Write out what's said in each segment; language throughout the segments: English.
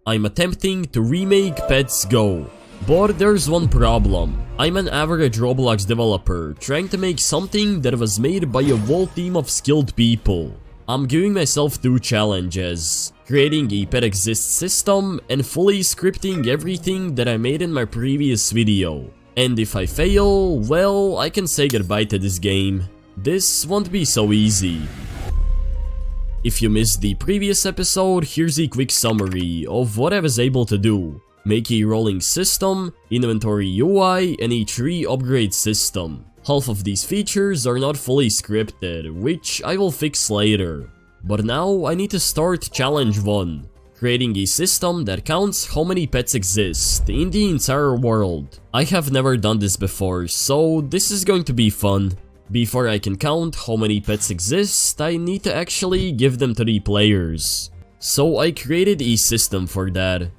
I'm attempting to remake Pets Go. But there's one problem. I'm an average Roblox developer trying to make something that was made by a whole team of skilled people. I'm giving myself 2 challenges: creating a pet exists system and fully scripting everything that I made in my previous video. And if I fail, well, I can say goodbye to this game. This won't be so easy. If you missed the previous episode, here's a quick summary of what I was able to do. Make a rolling system, inventory UI, and a tree upgrade system. Half of these features are not fully scripted, which I will fix later. But now I need to start challenge 1. Creating a system that counts how many pets exist in the entire world. I have never done this before, so this is going to be fun. Before I can count how many pets exist, I need to actually give them to the players. So I created a system for that.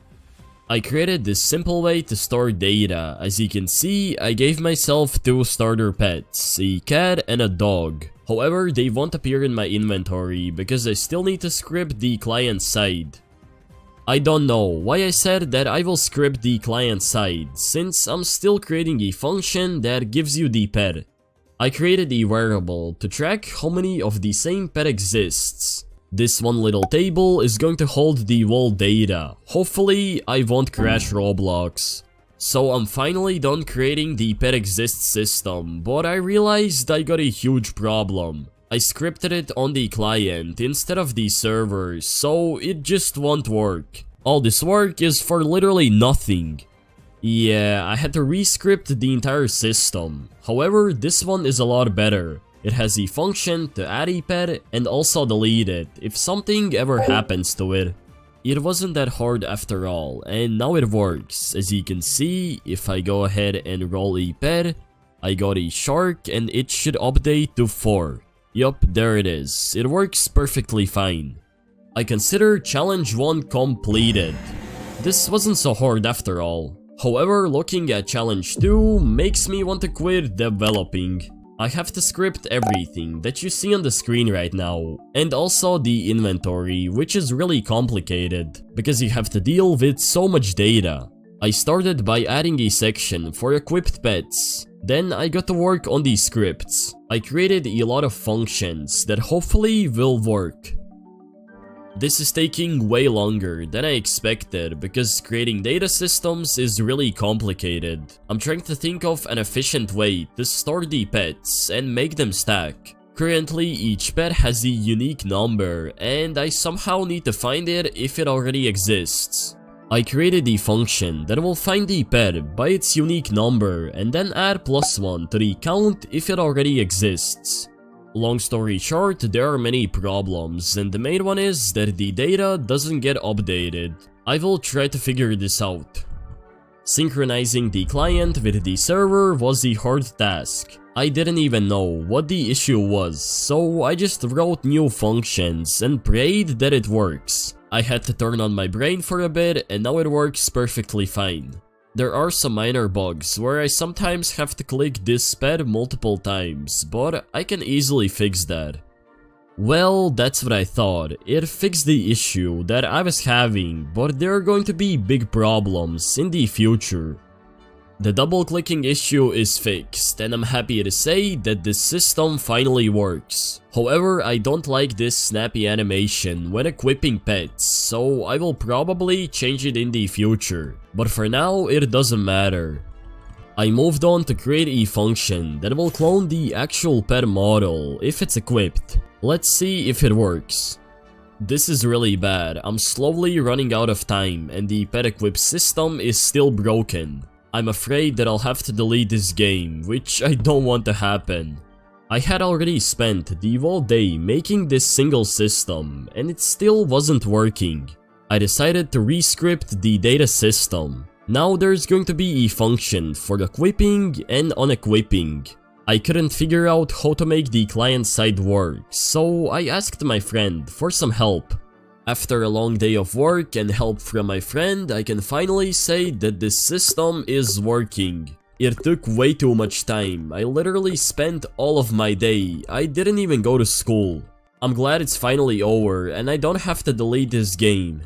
I created this simple way to store data. As you can see, I gave myself 2 starter pets, a cat and a dog. However, they won't appear in my inventory because I still need to script the client side. I don't know why I said that I will script the client side, since I'm still creating a function that gives you the pet. I created a variable to track how many of the same pet exists. This one little table is going to hold the whole data. Hopefully, I won't crash Roblox. So I'm finally done creating the pet exists system, but I realized I got a huge problem. I scripted it on the client instead of the server, so it just won't work. All this work is for literally nothing. Yeah, I had to rescript the entire system. However, this one is a lot better. It has a function to add a pet and also delete it if something ever happens to it. It wasn't that hard after all, and now it works. As you can see, if I go ahead and roll a pet, I got a shark and it should update to 4. Yup, there it is. It works perfectly fine. I consider challenge 1 completed. This wasn't so hard after all. However, looking at challenge 2 makes me want to quit developing. I have to script everything that you see on the screen right now, and also the inventory, which is really complicated, because you have to deal with so much data. I started by adding a section for equipped pets, then I got to work on the scripts. I created a lot of functions that hopefully will work. This is taking way longer than I expected because creating data systems is really complicated. I'm trying to think of an efficient way to store the pets and make them stack. Currently, each pet has a unique number and I somehow need to find it if it already exists. I created a function that will find the pet by its unique number and then add +1 to the count if it already exists. Long story short, there are many problems, and the main one is that the data doesn't get updated. I will try to figure this out. Synchronizing the client with the server was a hard task. I didn't even know what the issue was, so I just wrote new functions and prayed that it works. I had to turn on my brain for a bit, and now it works perfectly fine. There are some minor bugs where I sometimes have to click this pet multiple times, but I can easily fix that. Well, that's what I thought. It fixed the issue that I was having, but there are going to be big problems in the future. The double clicking issue is fixed, and I'm happy to say that this system finally works. However, I don't like this snappy animation when equipping pets, so I will probably change it in the future. But for now, it doesn't matter. I moved on to create a function that will clone the actual pet model if it's equipped. Let's see if it works. This is really bad. I'm slowly running out of time and the pet equip system is still broken. I'm afraid that I'll have to delete this game, which I don't want to happen. I had already spent the whole day making this single system, and it still wasn't working. I decided to rescript the data system. Now there's going to be a function for equipping and unequipping. I couldn't figure out how to make the client side work, so I asked my friend for some help. After a long day of work and help from my friend, I can finally say that this system is working. It took way too much time. I literally spent all of my day. I didn't even go to school. I'm glad it's finally over and I don't have to delete this game.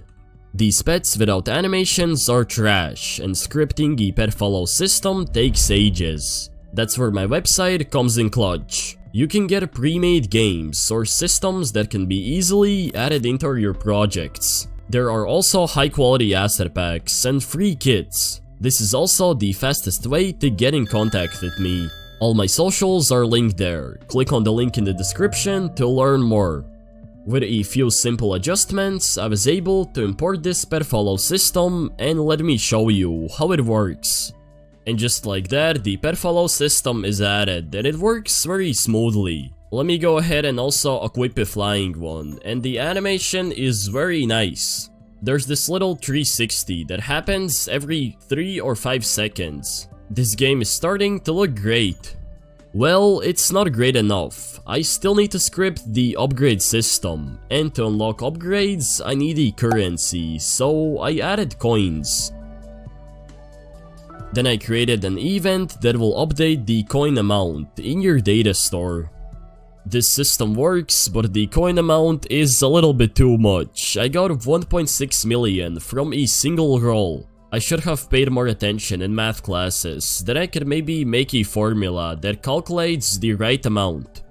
These pets without animations are trash, and scripting a pet follow system takes ages. That's where my website comes in clutch. You can get pre-made games or systems that can be easily added into your projects. There are also high quality asset packs and free kits. This is also the fastest way to get in contact with me. All my socials are linked there. Click on the link in the description to learn more. With a few simple adjustments, I was able to import this pet follow system, and let me show you how it works. And just like that, the pet follow system is added, and it works very smoothly. Let me go ahead and also equip a flying one, and the animation is very nice. There's this little 360 that happens every 3 or 5 seconds. This game is starting to look great. Well, it's not great enough. I still need to script the upgrade system, and to unlock upgrades I need a currency, so I added coins. Then I created an event that will update the coin amount in your data store. This system works, but the coin amount is a little bit too much. I got 1.6 million from a single roll. I should have paid more attention in math classes, then I could maybe make a formula that calculates the right amount.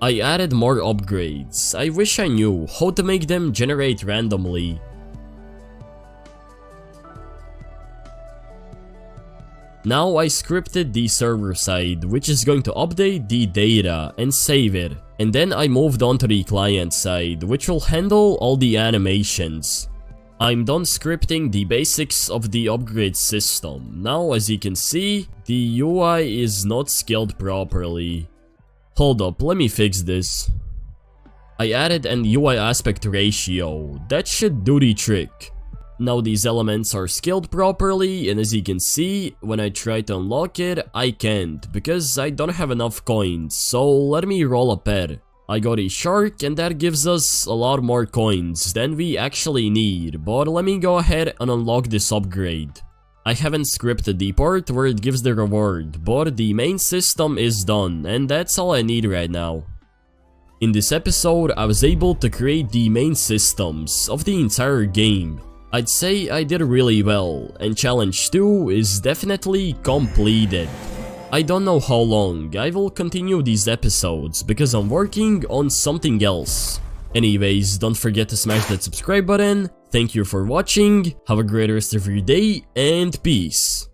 I added more upgrades. I wish I knew how to make them generate randomly. Now I scripted the server side, which is going to update the data and save it. And then I moved on to the client side, which will handle all the animations. I'm done scripting the basics of the upgrade system. Now, as you can see, the UI is not scaled properly. Hold up, let me fix this. I added an UI aspect ratio. That should do the trick. Now these elements are scaled properly, and as you can see, when I try to unlock it, I can't, because I don't have enough coins, so let me roll a pet. I got a shark, and that gives us a lot more coins than we actually need, but let me go ahead and unlock this upgrade. I haven't scripted the part where it gives the reward, but the main system is done, and that's all I need right now. In this episode, I was able to create the main systems of the entire game. I'd say I did really well, and challenge 2 is definitely completed. I don't know how long I will continue these episodes because I'm working on something else. Anyways, don't forget to smash that subscribe button. Thank you for watching, have a great rest of your day, and peace.